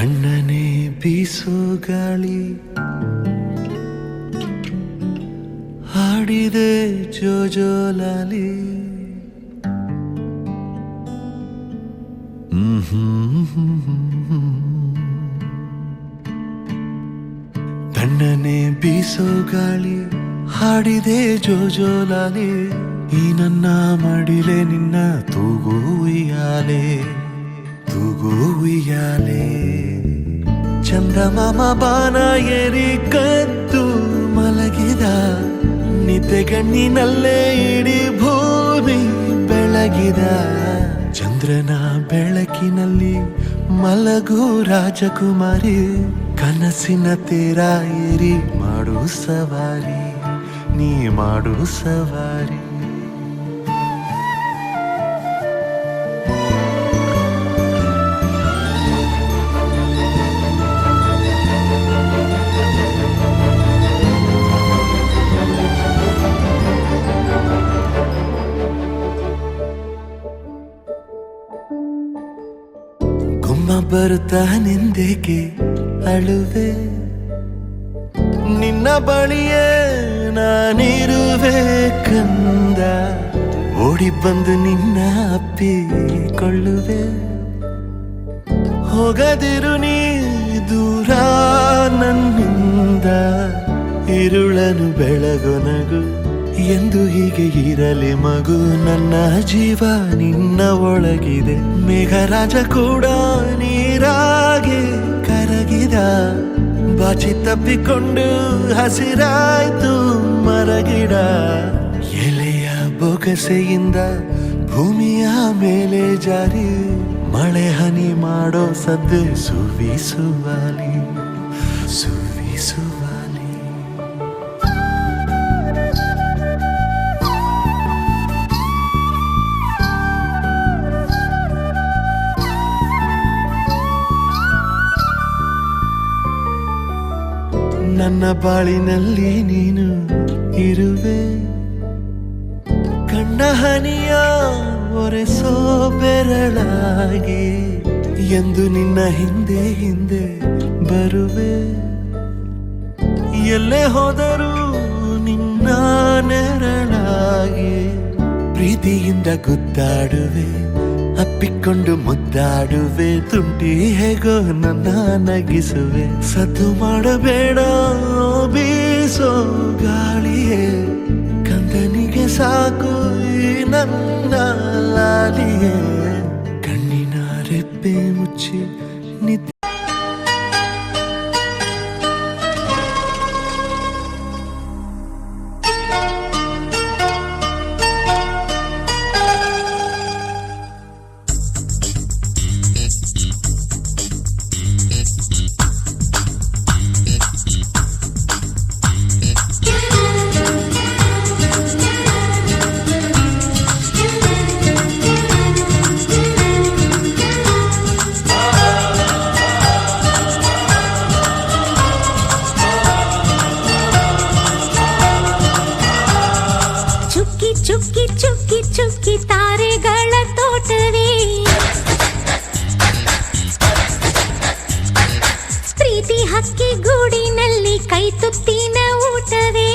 ತಣ್ಣನೆ ಬೀಸೋ ಗಾಳಿ ಹಾಡಿದೆ ಜೋಜೋಲಾಲಿ ತಣ್ಣನೆ ಬೀಸೋ ಗಾಳಿ ಹಾಡಿದೆ ಜೋಜೋಲಾಲಿ ಈ ನನ್ನ ಮಡಿಲೆ ನಿನ್ನ ತೂಗು ಉಯ್ಯಾಲೆ ತೂಗು ಉಯ್ಯಾಲೆ ಚಂದಮಾಮ ಬಾನ ಏರಿ ಕದ್ದು ಮಲಗಿದ ನಿದ್ದೆಗಣ್ಣಿನಲ್ಲೇ ಇಡೀ ಭೂಮಿ ಬೆಳಗಿದ ಚಂದ್ರನ ಬೆಳಕಿನಲ್ಲಿ ಮಲಗು ರಾಜಕುಮಾರಿ ಕನಸಿನ ತೀರ ಏರಿ ಮಾಡು ಸವಾರಿ ನೀ ಮಾಡು ಸವಾರಿ ಬರುತ್ತಾ ನಿಂದೇಕೆ ಅಳುವೆ ನಿನ್ನ ಬಳಿಯೇ ನಾನಿರುವೆ ಕಂದ ಓಡಿ ಬಂದು ನಿನ್ನ ಅಪ್ಪಿಕೊಳ್ಳುವೆ ಹೋಗದಿರು ನೀ ದೂರ ನನ್ನಿಂದ ಇರುಳನು ಬೆಳಗೊನಗು ಎಂದು ಹೀಗೆ ಇರಲಿ ಮಗು ನನ್ನ ಜೀವ ನಿನ್ನ ಒಳಗಿದೆ ಮೇಘರಾಜ ಕೂಡ ನೀರಾಗೆ ಕರಗಿದ ಬಾಚಿ ತಪ್ಪಿಕೊಂಡು ಹಸಿರಾಯ್ತು ಮರಗಿಡ ಎಲೆಯ ಬೊಗಸೆಯಿಂದ ಭೂಮಿಯ ಮೇಲೆ ಜಾರಿ ಮಳೆ ಹನಿ ಮಾಡೋ ಸದ್ದೆ ಸುವಿಸುವಾಲಿ ಸುವಿಸುವಾಲಿ ನನ್ನ ಬಾಳಿನಲ್ಲಿ ನೀನು ಇರುವೆ ಕಣ್ಣ ಹನಿಯ ಒರೆಸೋ ಬೆರಳಾಗಿ ಎಂದು ನಿನ್ನ ಹಿಂದೆ ಹಿಂದೆ ಬರುವೆ ಎಲ್ಲೇ ಹೋದರೂ ನಿನ್ನ ನೆರಳಾಗಿ ಪ್ರೀತಿಯಿಂದ ಗುದ್ದಾಡುವೆ ಅಪ್ಪಿಕೊಂಡು ಮುದ್ದಾಡುವೆ ತುಂಟಿ ಹೇಗೋ ನನ್ನ ನಗಿಸುವೆ ಸದ್ದು ಮಾಡಬೇಡ ಬೀಸೋ ಗಾಳಿಯೇ ಕಂದನಿಗೆ ಸಾಕು ಈ ನನ್ನ ಲಾಲಿಯೇ ಕಣ್ಣಿನ ರೆಪ್ಪೆ ಮುಚ್ಚಿ ನಿದ್ದೆ ಚುಕ್ಕಿ ಚುಕ್ಕಿ ಚುಕ್ಕಿ ತಾರೆಗಳ ತೋಟವೇ ಪ್ರೀತಿ ಹಕ್ಕಿ ಗೂಡಿನಲ್ಲಿ ಕೈ ತುತ್ತಿನ ಊಟವೇ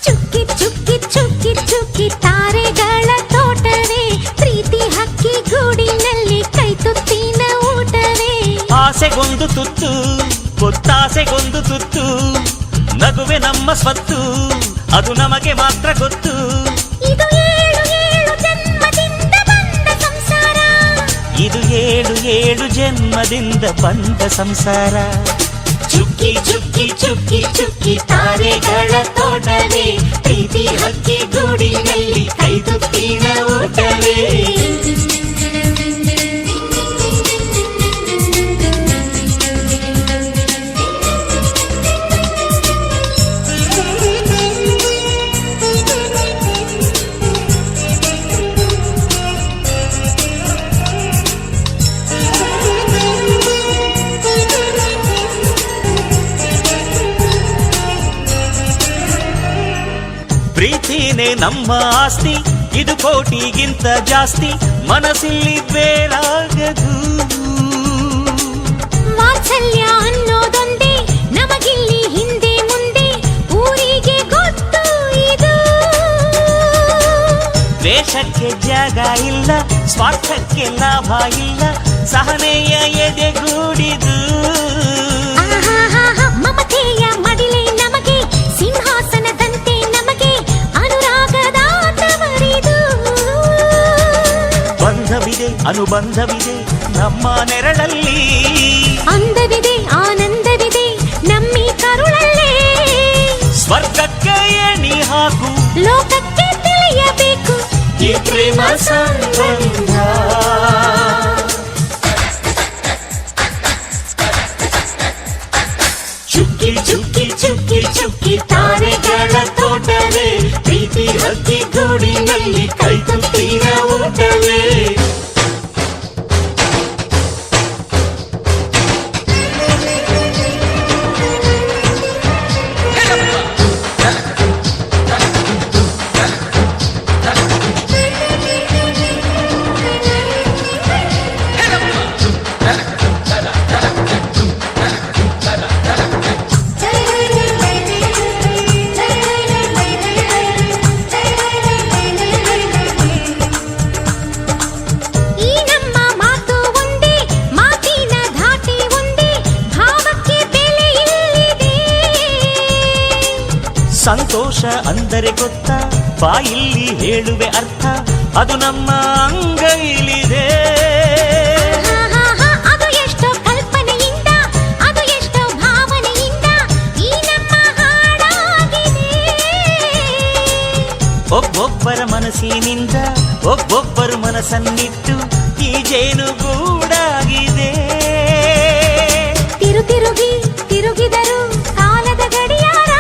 ಚುಕ್ಕಿ ಚುಕ್ಕಿ ಚುಕ್ಕಿ ಚುಕ್ಕಿ ತಾರೆಗಳ ತೋಟವೇ ಪ್ರೀತಿ ಹಕ್ಕಿ ಗೂಡಿನಲ್ಲಿ ಕೈ ತುತ್ತಿನ ಊಟವೇ ಆಸೆಗೊಂದು ತುತ್ತು ಗೊತ್ತಾಸೆಗೊಂದು ತುತ್ತು ನಗುವೆ ನಮ್ಮ ಸ್ವತ್ತು ಅದು ನಮಗೆ ಮಾತ್ರ ಗೊತ್ತು ಇದು ಏಳು ಏಳು ಜನ್ಮದಿಂದ ಬಂದ ಸಂಸಾರ ಇದು ಏಳು ಏಳು ಜನ್ಮದಿಂದ ಬಂದ ಸಂಸಾರ ಚುಕ್ಕಿ ಚುಕ್ಕಿ ಚುಕ್ಕಿ ಚುಕ್ಕಿ ತಾರೆಗಳ ತೋಟವೇ ಪ್ರೀತಿ ಹಕ್ಕಿ ಗೂಡಿನಲ್ಲಿ ಕೈ ತುತ್ತಿನ ಊಟವೇ ಪ್ರೀತಿನೇ ನಮ್ಮ ಆಸ್ತಿ ಇದು ಕೋಟಿಗಿಂತ ಜಾಸ್ತಿ ಮನಸ್ಸಿಲ್ಲಿ ಬೇರಾಗದು. ವಾತ್ಸಲ್ಯ ಅನ್ನೋದೊಂದೇ ನಮಗಿಲ್ಲಿ ಹಿಂದೆ ಮುಂದೆ ಊರಿಗೆ ಗೊತ್ತು ಇದು. ದ್ವೇಷಕ್ಕೆ ಜಾಗ ಇಲ್ಲ, ಸ್ವಾರ್ಥಕ್ಕೆ ಲಾಭ ಇಲ್ಲ, ಸಹನೆಯ ಎದೆಗೂಡಿದು. ಮಮತೆಯ ಮಡಿಲೆ ನಮಗೆ ಸಿಂಹಾಸನದಂತೆ ನಮಗೆ ಅನುರಾಗದ ತವರಿದು. ಬಂಧವಿದೆ ಅನುಬಂಧವಿದೆ ನಮ್ಮ ನೆರಳಲ್ಲಿ, ಅಂದವಿದೆ ಆನಂದವಿದೆ ನಮ್ಮಿ ಕರುಳಲ್ಲೇ. ಸ್ವರ್ಗಕ್ಕೆ ಎಣಿ ಹಾಕು, ಲೋಕಕ್ಕೆ ತಿಳಿಯಬೇಕು ಈ ಪ್ರೇಮ ಸಂಬಂಧ. ಚುಕ್ಕಿ ಚುಕ್ಕಿ ಚುಕ್ಕಿ ಚುಕ್ಕಿ ತಾರೆಗಳ ತೋಟವೇ, ಪ್ರೀತಿ ಹಕ್ಕಿ ಗೂಡಿನಲ್ಲಿ ಕೈ ತುತ್ತಿನ ಊಟವೇ. ಈ ನಮ್ಮ ಮಾತು ಒಂದೇ, ಮಾತಿನ ಧಾಟಿ ಒಂದೇ, ಭಾವಕ್ಕೆ ಬೆಲೆ ಇಲ್ಲಿದೆ. ಸಂತೋಷ ಅಂದರೆ ಗೊತ್ತಾ, ಬಾಯಿಲ್ಲಿ ಹೇಳುವೆ ಅರ್ಥ, ಅದು ನಮ್ಮ ಅಂಗೈಲಿದೆ. ಅದು ಎಷ್ಟೋ ಕಲ್ಪನೆಯಿಂದ, ಅದು ಎಷ್ಟೋ ಭಾವನೆಯಿಂದ ಈ ನಮ್ಮ ಹಾಡಾಗಿದೆ. ಒಬ್ಬೊಬ್ಬರ ಮನಸ್ಸಿನಿಂದ ಒಬ್ಬೊಬ್ಬರು ಮನಸ್ಸನ್ನಿಟ್ಟು ಈ ಜೇನುಗೂಡಾಗಿದೆ. ತಿರುಗಿ ತಿರುಗಿದರು ಕಾಲದ ಗಡಿಯಾರ,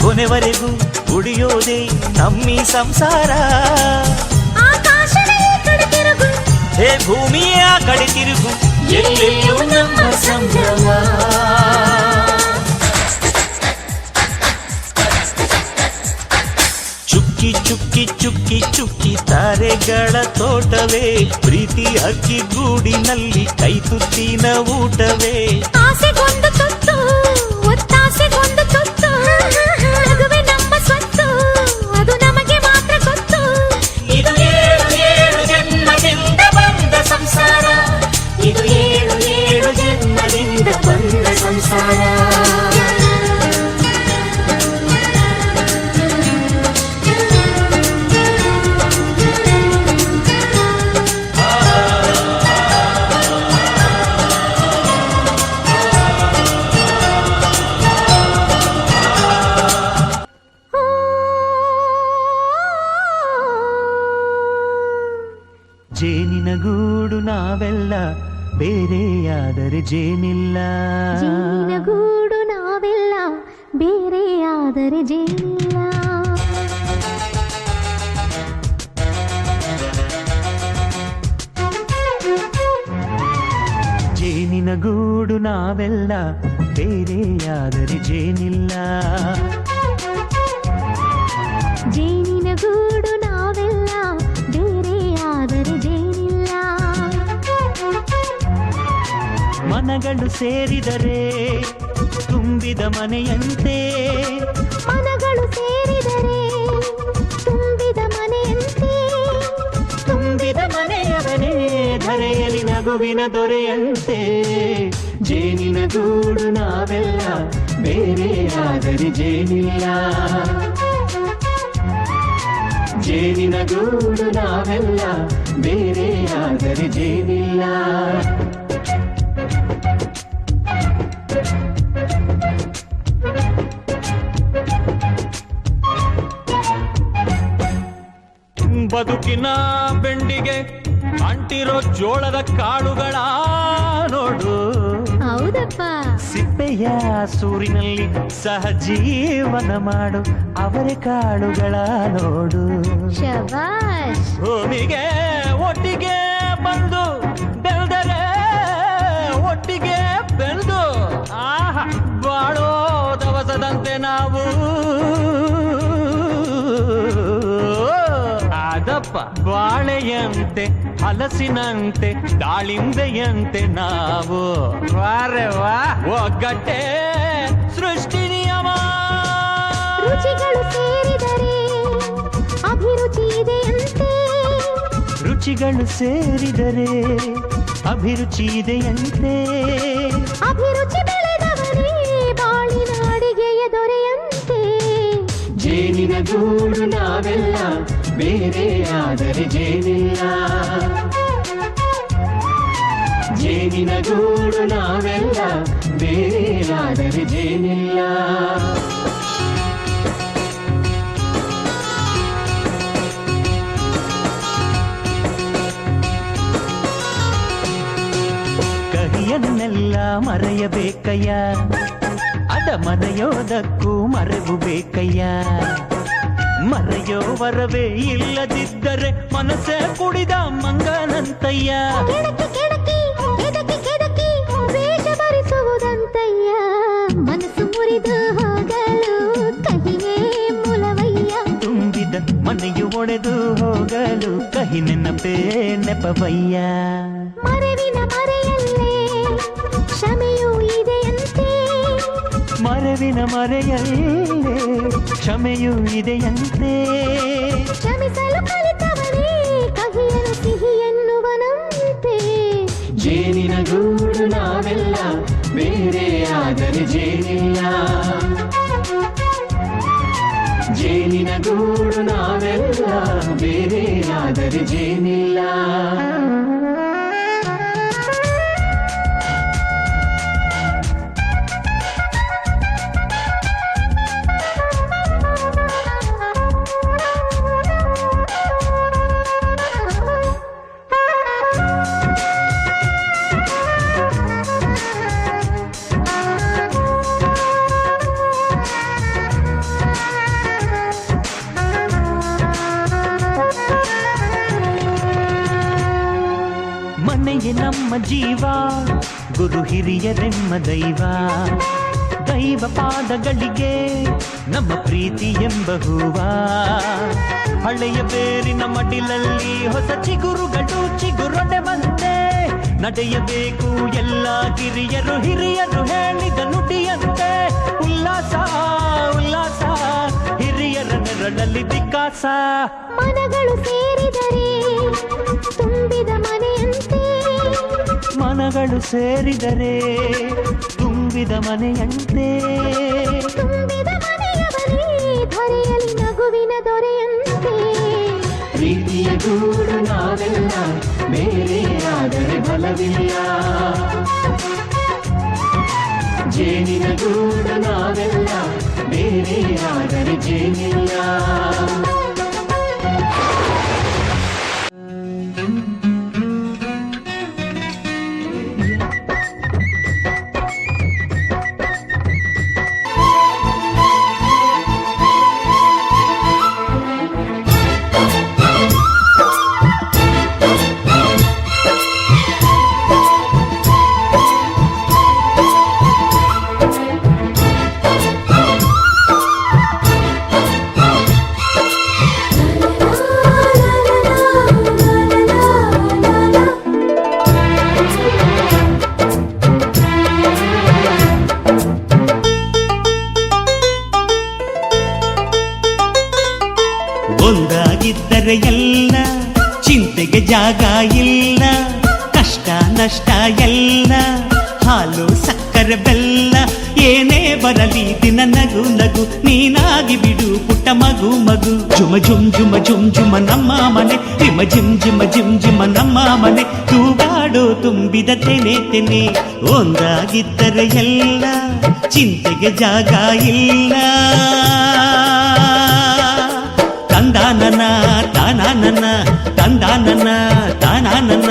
ಕೊನೆವರೆಗೂ ಉಳಿಯೋದೇ ನಮ್ಮಿ ಸಂಸಾರ. ಆಕಾಶದ ಈ ಕಡೆ ತಿರುಗು, ಹೇ ಭೂಮಿಯ ಕಡೆ ತಿರುಗು, ಎಲ್ಲೆಲ್ಲೂ ನಮ್ಮ ಸಂಭ್ರಮ. ಚುಕ್ಕಿ ಚುಕ್ಕಿ ಚುಕ್ಕಿ ಚುಕ್ಕಿ ತಾರೆಗಳ ತೋಟವೇ, ಪ್ರೀತಿ ಹಕ್ಕಿ ಗೂಡಿನಲ್ಲಿ ಕೈ ತುತ್ತಿನ ಊಟವೇ. ಆಸೆಗೊಂದು ತುತ್ತು ಒತ್ತಾಸೆಗೊಂದು ತುತ್ತು, ನಗುವೆ ನಮ್ಮ ಸ್ವತ್ತು ಅದು ನಮಗೆ ಮಾತ್ರ ಗೊತ್ತು. ಇದು ಏಳು ಏಳು ಜನ್ಮದಿಂದ ಬಂದ ಸಂಸಾರ, ಇದು ಏಳು ಏಳು ಜನ್ಮದಿಂದ ಬಂದ ಸಂಸಾರ. ಜೇನಿನ ಗೂಡು ನಾವೆಲ್ಲ, ಬೇರೆಯಾದರೆ ಜೇನಿಲ್ಲ. ಜೇನಿನ ಗೂಡು ನಾವೆಲ್ಲ, ಬೇರೆಯಾದರೆ ಜೇನಿಲ್ಲ. ಜೇನಿನ ಗೂಡು ನಾವೆಲ್ಲ, ಬೇರೆಯಾದರೆ ಜೇನಿಲ್ಲ. ಜೇನಿನ ಗೂಡು ನಾವೆಲ್ಲ, ಬೇರೆಯಾದರೆ ಜೇನಿಲ್ಲ. ಮನಗಳು ಸೇರಿದರೆ ತುಂಬಿದ ಮನೆಯಂತೆ, ಮನಗಳು ಸೇರಿದರೆ ತುಂಬಿದ ಮನೆಯಂತೆ, ತುಂಬಿದ ಮನೆಯವನೇ ಧರೆಯಲ್ಲಿ ನಗುವಿನ ದೊರೆಯಂತೆ. ಜೇನಿನ ಗೂಡು ನಾವೆಲ್ಲ, ಬೇರೆಯಾದರೆ ಜೇನಿಲ್ಲ. ಜೇನಿನ ಗೂಡು ನಾವೆಲ್ಲ, ಬೇರೆಯಾದರೆ ಜೇನಿಲ್ಲ. ಬದುಕಿನ ಬೆಂಡಿಗೆ ಅಂಟಿರೋ ಜೋಳದ ಕಾಳುಗಳ ನೋಡು, ಹೌದಪ್ಪ. ಸಿಪ್ಪೆಯ ಸೂರಿನಲ್ಲಿ ಸಹಜೀವನ ಮಾಡು ಅವರೆ ಕಾಳುಗಳ ನೋಡು. ಶಬಾಷ್. ಭೂಮಿಗೆ ಒಟ್ಟಿಗೆ ಬಂದು ಬೆಳೆದರೆ, ಒಟ್ಟಿಗೆ ಬೆಳೆದು ಆಹಾ ಬಾಳೋ ದವಸದಂತೆ ನಾವು. ಆ ಬಾಳೆಯಂತೆ ಹಲಸಿನಂತೆ ದಾಳಿಂಬೆಯಂತೆ ನಾವು ವಾರೆ ವಾ ಒಗ್ಗಟ್ಟೆ ಸೃಷ್ಟಿ ನಿಯಮ. ರುಚಿಗಳು ಸೇರಿದರೆ ಅಭಿರುಚಿ ಇದೆಯಂತೆ. ರುಚಿಗಳು ಸೇರಿದರೆ ಅಭಿರುಚಿ ಇದೆಯಂತೆ. ಅಭಿರುಚಿ ಬೆಳೆದವನೇ ಬಾಳಿನ ಅಡಿಗೆಯ ದೊರೆಯಂತೆ. ಜೇನಿನ ಗೂಡು ನಾವೆಲ್ಲ ಬೇರೆ ಆದರೆ ಜೇನಿಲ್ಲ. ಜೇನಿನ ಗೂಡು ನಾವೆಲ್ಲ ಬೇರೆ ಆದರೆ ಜೇನಿಲ್ಲ. ಕಹಿಯನ್ನೆಲ್ಲ ಮರೆಯಬೇಕಯ್ಯ, ಅದ ಮರೆಯೋದಕ್ಕೂ ಮರೆವು ಬೇಕಯ್ಯ. ಮರೆಯೋ ವರವೇ ಇಲ್ಲದಿದ್ದರೆ ಮನಸ್ಸೇ ಕುಡಿದ ಮಂಗನಂತಯ್ಯ. ಕೆಣಕಿ ಕೆಣಕಿ ಕೆದಕಿ ಕೆದಕಿ ವೇಷ ಭರಿಸುವುದಂತಯ್ಯ. ಮನಸ್ಸು ಮುರಿದು ಹೋಗಲು ಕಹಿಯೇ ಮೂಲವಯ್ಯ. ತುಂಬಿದ ಮನೆಯು ಒಡೆದು ಹೋಗಲು ಕಹಿ ನೆನಪೇ ನೆಪವಯ್ಯ. ಮರೆವಿನ ಮರೆಯಲ್ಲೇ ಕ್ಷಮೆಯೂ ಇದೆಯಂತೆ. ಮರೆವಿನ ಮರೆಯಲ್ಲೇ ಕ್ಷಮೆಯೂ ಇದೆಯಂತೆ. ಕ್ಷಮಿಸಲು ಕಲಿತವನೇ ಕಹಿಯನು ಸಿಹಿ ಎನ್ನುವನಂತೆ. ಜೇನಿನ ಗೂಡು ನಾವೆಲ್ಲ ಬೇರೆ ಆದರೆ ಜೇನಿಲ್ಲ. ಜೇನಿನ ಗೂಡು ನಾವೆಲ್ಲ ಬೇರೆ ಆದರೆ ಜೇನಿಲ್ಲ. ಮನೆಯೇ ನಮ್ಮ ಜೀವ, ಗುರು ಹಿರಿಯರೆಮ್ಮ ದೈವ. ದೈವ ಪಾದಗಳಿಗೆ ನಮ್ಮ ಪ್ರೀತಿ ಎಂಬ ಹೂವ. ಹಳೆಯ ಬೇರಿನ ಮಡಿಲಲ್ಲಿ ಹೊಸ ಚಿಗುರುಗಳು ಚಿಗುರೊಡೆ ಬಂದೆ. ನಡೆಯಬೇಕು ಎಲ್ಲ ಕಿರಿಯರು ಹಿರಿಯರು ಹೇಳಿದ ನುಡಿಯಂತೆ. ಉಲ್ಲಾಸ ಉಲ್ಲಾಸ ಹಿರಿಯರ ನೆರಳಲ್ಲಿ ವಿಕಾಸ. ಮನಗಳು ಸೇರಿದರೆ ತುಂಬಿದ ಮನೆಯಂತೆ. ಮನಗಳು ಸೇರಿದರೆ ತುಂಬಿದ ಮನೆಯಂತೆ. ತುಂಬಿದ ಮನೆಯವನೇ ಧರೆಯಲ್ಲಿ ನಗುವಿನ ದೊರೆಯಂತೆ. ಪ್ರೀತಿಯ ಗೂಡು ನಾವೆಲ್ಲ ಬೇರೆ ಆದರೆ ಬಲವಿಲ್ಲ. ಜೇನಿನ ಗೂಡು ನಾವೆಲ್ಲ ಬೇರೆ ಆದರೆ ಜೇನಿಲ್ಲ. ಒಂದಾಗಿದ್ದರೆ ಎಲ್ಲ ಚಿಂತೆಗೆ ಜಾಗ ಇಲ್ಲ. ಕಷ್ಟ ನಷ್ಟ ಎಲ್ಲ ಹಾಲು ಸಕ್ಕರೆ ಬೆಲ್ಲ ಏನೇ ಬರಲಿ ದಿನ ನಗು ನಗು ನೀನಾಗಿ ಬಿಡು ಪುಟ್ಟ ಮಗು ಮಗು. ಜುಮ ಜುಮ್ ಜುಮ ಜುಮ್ ಜುಮ ನಮ್ಮ ಮನೆ, ರಿಮ ಜಿಮ್ ಜಿಮ ಜಿಮ್ ಜಿಮ ನಮ್ಮ ಮನೆ. ತೂಗಾಡೋ ತುಂಬಿದ ತೆನೆ ತೆನೆ, ಒಂದಾಗಿದ್ದರೆ ಎಲ್ಲ ಚಿಂತೆಗೆ ಜಾಗ ಇಲ್ಲ. ತಂದಾನನ ತಾನಾನನ ತಂದಾನನ ತಾನಾನನ.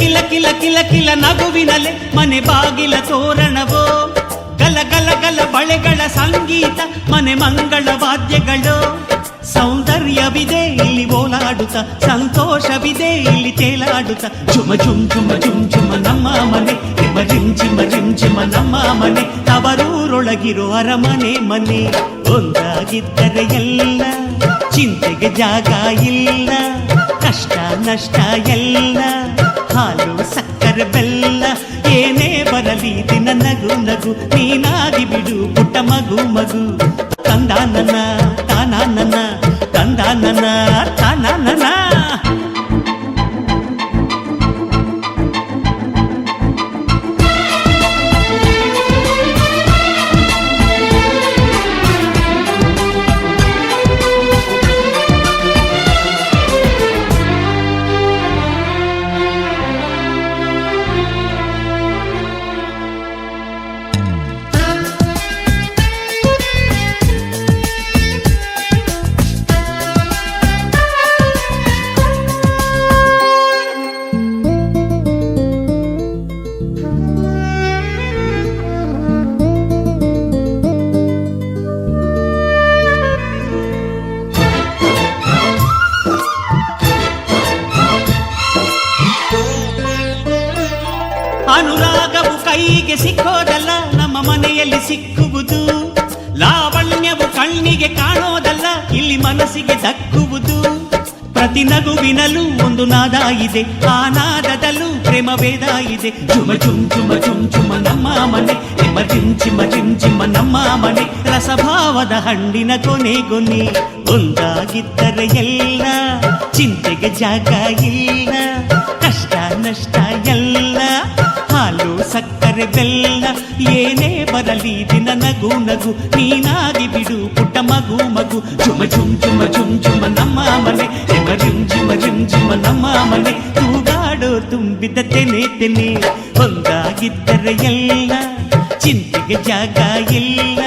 ಕಿಲ ಕಿಲ ಕಿಲ ಕಿಲ ನಗುವಿನಲೆ ಮನೆ ಬಾಗಿಲ ತೋರಣವೋ ಗಲ ಗಲ ಗಲ ಬಳೆಗಳ ಸಂಗೀತ ಮನೆ ಮಂಗಳ ವಾದ್ಯಗಳು ಸೌಂದರ್ಯವಿದೆ ಇಲ್ಲಿ ಓಲಾಡುತ್ತ ಸಂತೋಷವಿದೆ ಇಲ್ಲಿ ತೇಲಾಡುತ್ತ ಝುಮ ಝುಮ್ ಝುಮ ಝುಮ್ ಝುಮ ನಮ್ಮ ಮನೆ ಹಿಮ ರಿಮ್ ಝಿಮ ರಿಮ್ ಝಿಮ ನಮ್ಮ ಮನೆ ತವರೂರೊಳಗಿರೋ ಅರಮನೆ ಮನೆ ಒಂದಾಗಿದ್ದರೆ ಎಲ್ಲ ಚಿಂತೆಗೆ ಜಾಗ ಇಲ್ಲ ಕಷ್ಟ ನಷ್ಟ ಎಲ್ಲ ಹಾಲು ಸಕ್ಕರೆ ಬೆಲ್ಲ ಏನೇ ಬರಲಿ ದಿನ ನಗು ನಗು ನೀನಾಗಿ ಬಿಡು ಪುಟ್ಟ ಮಗು ಮಗು ತಂದ ನನ್ನ ತಾನ ನನ್ನ ತಂದ ನನ್ನ ತಾನ ನನ್ನ ಅನುರಾಗವು ಕೈಗೆ ಸಿಕ್ಕೋದಲ್ಲ ನಮ್ಮ ಮನೆಯಲ್ಲಿ ಸಿಕ್ಕುವುದು ಲಾವಣ್ಯವು ಕಣ್ಣಿಗೆ ಕಾಣೋದಲ್ಲ ಇಲ್ಲಿ ಮನಸ್ಸಿಗೆ ದಕ್ಕುವುದು ಪ್ರತಿ ನಗುವಿನಲ್ಲೂ ಒಂದು ನಾದ ಇದೆ ಆ ನಾದದಲ್ಲೂ ಪ್ರೇಮ ವೇದ ಇದೆ ಝುಮ ಝುಮ್ ಝುಮ ಝುಮ್ ಝುಮ ನಮ್ಮ ಮನೆ ಹಿಮ ರಿಮ್ ಝಿಮ ರಿಮ್ ಝಿಮ ನಮ್ಮ ಮನೆ ರಸಭಾವದ ಹಣ್ಣಿನ ಕೊನೆ ಕೊನೆ ಒಂದಾಗಿದ್ದರೆ ಎಲ್ಲ ಚಿಂತೆಗೆ ಜಾಗ ಇಲ್ಲ ಕಷ್ಟ ನಷ್ಟ ಎಲ್ಲ ಹಾಲು ಸಕ್ಕರೆ ಬೆಲ್ಲ ಏನೇ ಬರಲಿ ದಿನ ನಗು ನಗು ನೀನಾಗಿ ಬಿಡು ಪುಟ್ಟ ಮಗು ಮಗು ಝುಮ ಝುಮ್ ಝುಮ ಝುಮ್ ಝುಮ ನಮ್ಮ ಮನೆ ಹಿಮ ರಿಮ್ ಝಿಮ ರಿಮ್ ಝಿಮ ನಮ್ಮ ಮನೆ ತೂಗಾಡೋ ತುಂಬಿದ ತೆನೆ ತೆನೆ ಒಂದಾಗಿದ್ದರೆ ಎಲ್ಲ ಚಿಂತೆಗೆ ಜಾಗ ಇಲ್ಲ